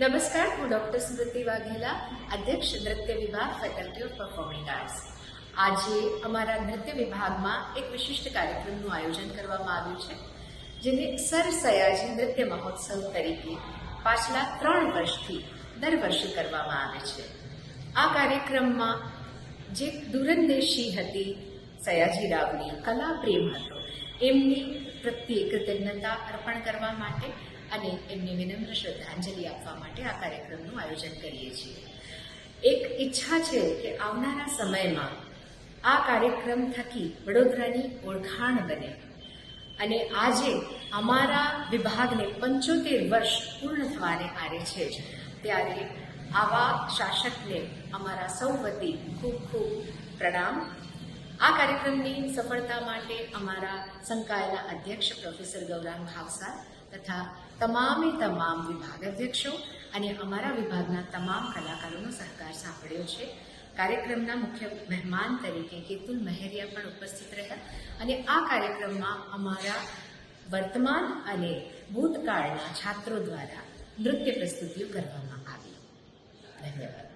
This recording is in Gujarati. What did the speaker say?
નમસ્કાર, હું ડોક્ટર સ્મૃતિ વાઘેલા, અધ્યક્ષ નૃત્ય વિભાગ, ફેકલ્ટી ઓફ પરફોર્મિંગ આર્ટ્સ. આજે અમારા નૃત્ય વિભાગમાં એક વિશિષ્ટ કાર્યક્રમનું આયોજન કરવામાં આવ્યું છે, જેને સર સયાજી નૃત્ય મહોત્સવ તરીકે પાછલા 3 વર્ષથી દર વર્ષે કરવામાં આવે છે. આ કાર્યક્રમમાં જે દૂરંદેશી હતી સયાજી રાવની કલા પ્રેમ હતો, એમની પ્રત્યે કૃતજ્ઞતા અર્પણ કરવા માટે અને એમને વિનમ્ર શ્રદ્ધાંજલિ આપવા માટે આ કાર્યક્રમનું આયોજન કરીએ છીએ. એક ઈચ્છા છે કે આવનારા સમયમાં આ કાર્યક્રમ થકી વડોદરાની ઓળખાણ બને અને આજે અમારા વિભાગને 75 વર્ષ પૂર્ણ થવાને આરે છે જ, ત્યારે આવા શાસકને અમારા સૌ વતી ખૂબ ખૂબ પ્રણામ. આ કાર્યક્રમની સફળતા માટે અમારા સંકાયેલા અધ્યક્ષ પ્રોફેસર ગૌરાંગ ભાવસાર તથા તમામ વિભાગ અધ્યક્ષો અને અમારા વિભાગના તમામ કલાકારોનો સહકાર સાંપડ્યો છે. કાર્યક્રમના મુખ્ય મહેમાન તરીકે કેતુલ મહેરિયા પણ ઉપસ્થિત રહ્યા અને આ કાર્યક્રમમાં અમારા વર્તમાન અને ભૂતકાળના છાત્રો દ્વારા નૃત્ય પ્રસ્તુતિઓ કરવામાં આવી. ધન્યવાદ.